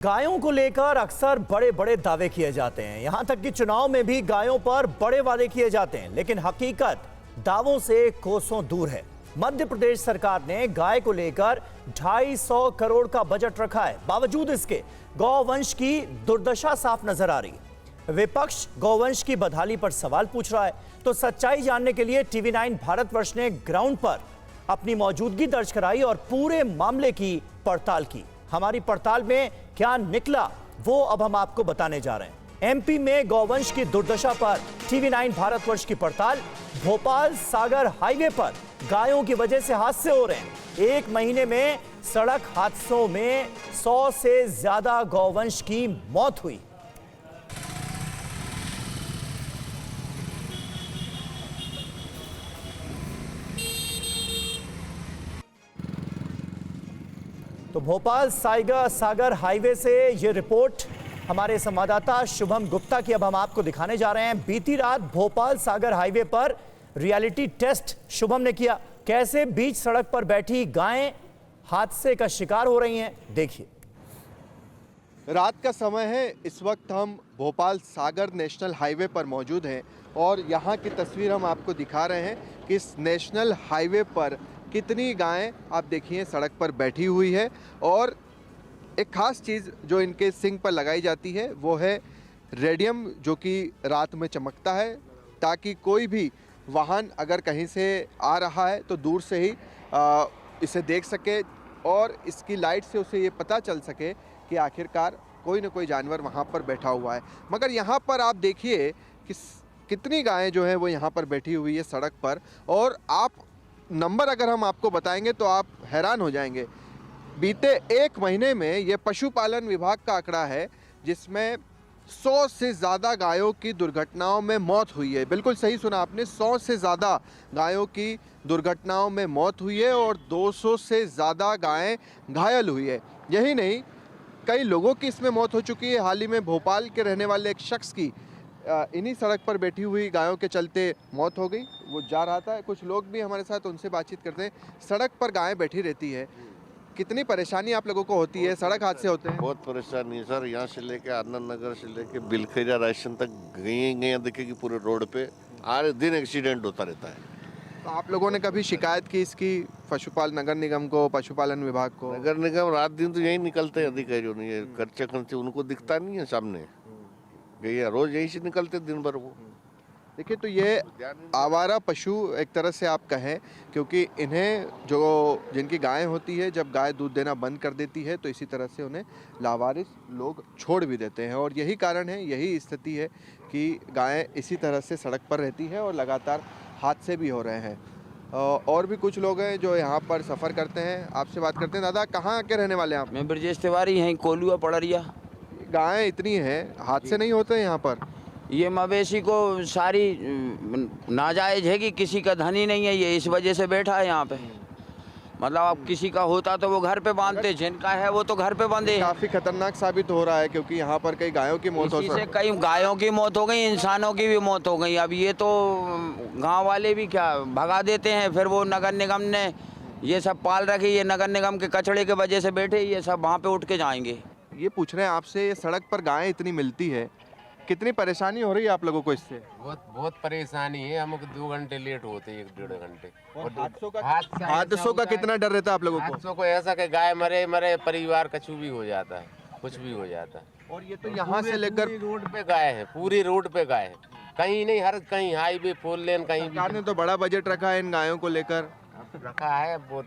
गायों को लेकर अक्सर बड़े बड़े दावे किए जाते हैं, यहां तक कि चुनाव में भी गायों पर बड़े वादे किए जाते हैं, लेकिन हकीकत दावों से कोसों दूर है। मध्य प्रदेश सरकार ने गाय को लेकर 250 करोड़ का बजट रखा है। बावजूद इसके गौवंश की दुर्दशा साफ नजर आ रही है। विपक्ष गौवंश की बदहाली पर सवाल पूछ रहा है, तो सच्चाई जानने के लिए TV9 भारतवर्ष ने ग्राउंड पर अपनी मौजूदगी दर्ज कराई और पूरे मामले की पड़ताल की। हमारी पड़ताल में क्या निकला वो अब हम आपको बताने जा रहे हैं। MP में गौवंश की दुर्दशा पर TV9 भारतवर्ष की पड़ताल। भोपाल सागर हाईवे पर गायों की वजह से हादसे हो रहे हैं। एक महीने में सड़क हादसों में 100 से ज्यादा गौवंश की मौत हुई। तो भोपाल सागर हाईवे से ये रिपोर्ट हमारे संवाददाता शुभम गुप्ता की अब हम आपको दिखाने जा रहे हैं। बीती रात भोपाल सागर हाईवे पर रियलिटी टेस्ट शुभम ने किया। कैसे बीच सड़क पर बैठी गायें हादसे का शिकार हो रही हैं, देखिए। रात का समय है, इस वक्त हम भोपाल सागर नेशनल हाईवे पर मौजूद हैं और यहाँ की तस्वीर हम आपको दिखा रहे हैं कि इस नेशनल हाईवे पर कितनी गायें आप देखिए सड़क पर बैठी हुई है। और एक ख़ास चीज़ जो इनके सिंग पर लगाई जाती है वो है रेडियम, जो कि रात में चमकता है ताकि कोई भी वाहन अगर कहीं से आ रहा है तो दूर से ही इसे देख सके और इसकी लाइट से उसे ये पता चल सके कि आखिरकार कोई न कोई जानवर वहाँ पर बैठा हुआ है। मगर यहाँ पर आप देखिए कि कितनी गायें जो है वो यहाँ पर बैठी हुई है सड़क पर, और आप नंबर अगर हम आपको बताएंगे तो आप हैरान हो जाएंगे। बीते एक महीने में ये पशुपालन विभाग का आंकड़ा है जिसमें 100 से ज़्यादा गायों की दुर्घटनाओं में मौत हुई है। बिल्कुल सही सुना आपने, 100 से ज़्यादा गायों की दुर्घटनाओं में मौत हुई है और 200 से ज़्यादा गायें घायल हुई है। यही नहीं, कई लोगों की इसमें मौत हो चुकी है। हाल ही में भोपाल के रहने वाले एक शख्स की इन्हीं सड़क पर बैठी हुई गायों के चलते मौत हो गई। वो जा रहा था, कुछ लोग भी हमारे साथ उनसे बातचीत करते हैं। सड़क पर गायें बैठी रहती है, कितनी परेशानी आप लोगों को होती है? सड़क हादसे होते हैं? बहुत परेशानी है सर। यहाँ से लेके आनंद नगर से लेके बिलखेजा राशन तक गई दिखेगी पूरे रोड पे, हर दिन एक्सीडेंट होता रहता है। तो आप लोगों ने कभी शिकायत की इसकी पशुपालन नगर निगम को, पशुपालन विभाग को? नगर निगम रात दिन तो यही निकलते हैं अधिकारियों ने, खर्चे उनको दिखता नहीं है सामने, गैया रोज यहीं से निकलते दिन भर। वो देखिए, तो ये आवारा पशु एक तरह से आप कहें, क्योंकि इन्हें जो जिनकी गायें होती है जब गाय दूध देना बंद कर देती है तो इसी तरह से उन्हें लावारिस लोग छोड़ भी देते हैं। और यही कारण है, यही स्थिति है कि गायें इसी तरह से सड़क पर रहती है और लगातार हादसे भी हो रहे हैं। और भी कुछ लोग हैं जो यहाँ पर सफ़र करते हैं, आपसे बात करते हैं। दादा, कहाँ के रहने वाले हैं आप? मैं ब्रजेश तिवारी हैं, कोलुआ पड़रिया। गायें इतनी हैं, हादसे नहीं होते हैं यहाँ पर? ये मवेशी को सारी नाजायज है कि किसी का धनी नहीं है, ये इस वजह से बैठा है यहाँ पे। मतलब अब किसी का होता तो वो घर पे बांधते, जिनका है वो तो घर पे बांधे। काफ़ी खतरनाक साबित हो रहा है क्योंकि यहाँ पर कई गायों की मौत हो, से कई गायों की मौत हो गई, इंसानों की भी मौत हो गई। अब ये तो गाँव वाले भी क्या भगा देते हैं, फिर वो नगर निगम ने ये सब पाल रखी, ये नगर निगम के कचड़े के वजह से बैठे, ये सब वहाँ पे उठ के जाएंगे। ये पूछ रहे हैं आपसे, ये सड़क पर गायें इतनी मिलती है, कितनी परेशानी हो रही है आप लोगों को इससे? बहुत परेशानी है, हमको 2 घंटे लेट होते हैं, 1-1.5 घंटे। और हादसों का कितना डर रहता है आप लोगों को? हादसों को ऐसा कि गाय मरे परिवार कछु भी हो जाता है, कुछ भी हो जाता है। और ये तो यहाँ से लेकर रोड पे गाय है, पूरी रोड पे गाय है, कहीं नहीं, हर कहीं हाईवे 4 लेन कहीं। सरकार ने तो बड़ा बजट रखा है इन गायों को लेकर। रखा है बहुत,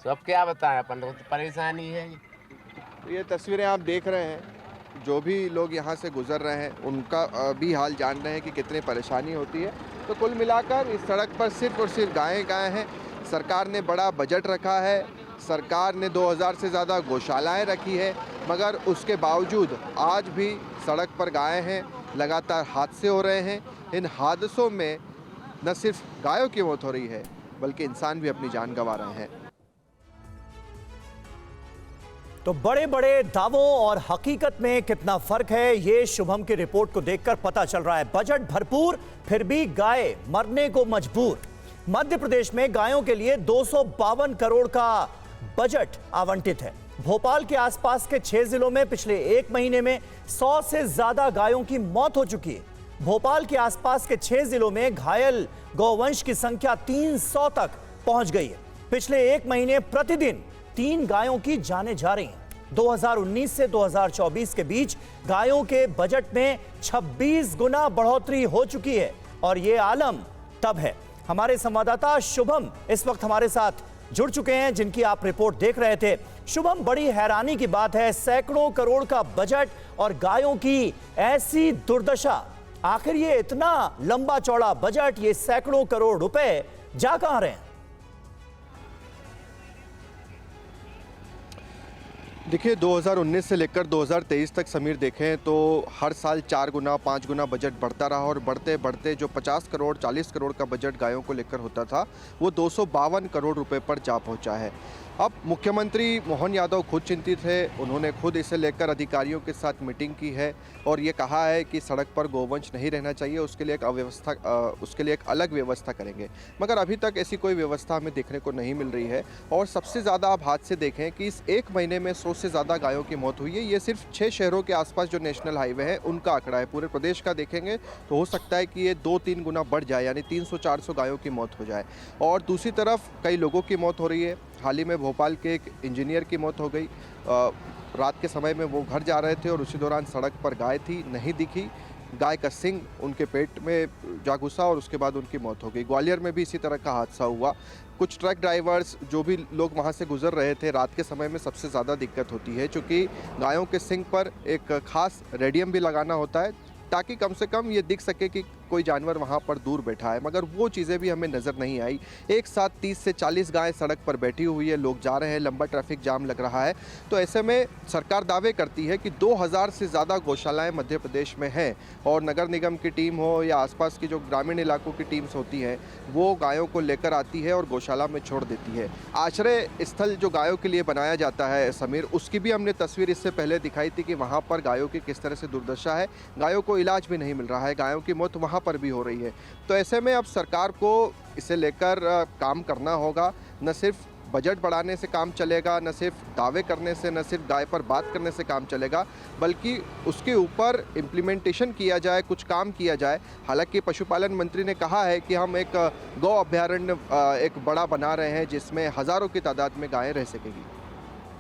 सब क्या बताएं अपन, तो परेशानी है। ये तस्वीरें आप देख रहे हैं, जो भी लोग यहाँ से गुजर रहे हैं उनका भी हाल जान रहे हैं कि कितनी परेशानी होती है। तो कुल मिलाकर इस सड़क पर सिर्फ और सिर्फ गायें हैं। सरकार ने बड़ा बजट रखा है, सरकार ने 2000 से ज़्यादा गौशालाएं रखी है, मगर उसके बावजूद आज भी सड़क पर गायें हैं, लगातार हादसे हो रहे हैं। इन हादसों में न सिर्फ गायों की मौत हो रही है बल्कि इंसान भी अपनी जान गंवा रहे हैं। तो बड़े बड़े दावों और हकीकत में कितना फर्क है, ये शुभम की रिपोर्ट को देखकर पता चल रहा है। बजट भरपूर, फिर भी गाय मरने को मजबूर। मध्य प्रदेश में गायों के लिए 252 करोड़ का बजट आवंटित है। भोपाल के आसपास के 6 जिलों में पिछले 1 महीने में 100 से ज्यादा गायों की मौत हो चुकी है। भोपाल के आसपास के 6 जिलों में घायल गौवंश की संख्या 300 तक पहुंच गई है। पिछले 1 महीने प्रतिदिन 3 गायों की जानें जा रही हैं। 2019 से 2024 के बीच गायों के बजट में 26 गुना बढ़ोतरी हो चुकी है और यह आलम तब है। हमारे संवाददाता शुभम इस वक्त हमारे साथ जुड़ चुके हैं, जिनकी आप रिपोर्ट देख रहे थे। शुभम, बड़ी हैरानी की बात है, सैकड़ों करोड़ का बजट और गायों की ऐसी दुर्दशा। आखिर ये इतना लंबा चौड़ा बजट, ये सैकड़ों करोड़ रुपए जा कहां रहे हैं? देखिए, 2019 से लेकर 2023 तक समीर देखें तो हर साल 4 गुना 5 गुना बजट बढ़ता रहा और बढ़ते बढ़ते जो 50 करोड़ 40 करोड़ का बजट गायों को लेकर होता था वो 252 करोड़ रुपए पर जा पहुंचा है। अब मुख्यमंत्री मोहन यादव खुद चिंतित है, उन्होंने खुद इसे लेकर अधिकारियों के साथ मीटिंग की है और ये कहा है कि सड़क पर गोवंश नहीं रहना चाहिए, उसके लिए एक अलग व्यवस्था करेंगे। मगर अभी तक ऐसी कोई व्यवस्था हमें देखने को नहीं मिल रही है। और सबसे ज़्यादा आप हाथ से देखें कि इस 1 महीने में 100 से ज़्यादा गायों की मौत हुई है। ये सिर्फ 6 शहरों के आसपास जो नेशनल हाईवे है उनका आंकड़ा है। पूरे प्रदेश का देखेंगे तो हो सकता है कि ये 2-3 गुना बढ़ जाए, यानी 300-400 गायों की मौत हो जाए। और दूसरी तरफ कई लोगों की मौत हो रही है। हाल ही में भोपाल के एक इंजीनियर की मौत हो गई। रात के समय में वो घर जा रहे थे और उसी दौरान सड़क पर गाय थी, नहीं दिखी, गाय का सिंग उनके पेट में जा घुसा और उसके बाद उनकी मौत हो गई। ग्वालियर में भी इसी तरह का हादसा हुआ। कुछ ट्रक ड्राइवर्स जो भी लोग वहाँ से गुजर रहे थे, रात के समय में सबसे ज़्यादा दिक्कत होती है, क्योंकि गायों के सिंग पर एक खास रेडियम भी लगाना होता है ताकि कम से कम ये दिख सके कि कोई जानवर वहाँ पर दूर बैठा है। मगर वो चीज़ें भी हमें नज़र नहीं आई। एक साथ 30 से 40 गायें सड़क पर बैठी हुई है, लोग जा रहे हैं, लंबा ट्रैफिक जाम लग रहा है। तो ऐसे में सरकार दावे करती है कि 2000 से ज़्यादा गौशालाएं मध्य प्रदेश में हैं और नगर निगम की टीम हो या आसपास की जो ग्रामीण इलाकों की टीम्स होती हैं वो गायों को लेकर आती है और गौशाला में छोड़ देती है। आश्रय स्थल जो गायों के लिए बनाया जाता है समीर, उसकी भी हमने तस्वीर इससे पहले दिखाई थी कि वहाँ पर गायों की किस तरह से दुर्दशा है। गायों को इलाज भी नहीं मिल रहा है, गायों की मौत वहाँ पर भी हो रही है। तो ऐसे में अब सरकार को इसे लेकर काम करना होगा। न सिर्फ बजट बढ़ाने से काम चलेगा, न सिर्फ दावे करने से, न सिर्फ गाय पर बात करने से काम चलेगा, बल्कि उसके ऊपर इम्प्लीमेंटेशन किया जाए, कुछ काम किया जाए। हालांकि पशुपालन मंत्री ने कहा है कि हम एक गौ अभ्यारण्य एक बड़ा बना रहे हैं जिसमें हज़ारों की तादाद में गायें रह सकेगी।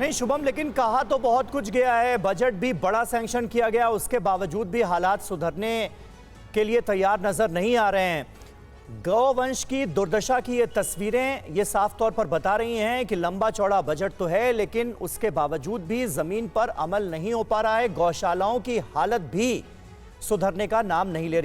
नहीं शुभम, लेकिन कहा तो बहुत कुछ गया है, बजट भी बड़ा सैंक्शन किया गया, उसके बावजूद भी हालात सुधरने के लिए तैयार नजर नहीं आ रहे हैं। गौवंश की दुर्दशा की ये तस्वीरें ये साफ तौर पर बता रही हैं कि लंबा चौड़ा बजट तो है, लेकिन उसके बावजूद भी जमीन पर अमल नहीं हो पा रहा है। गौशालाओं की हालत भी सुधरने का नाम नहीं ले रही है।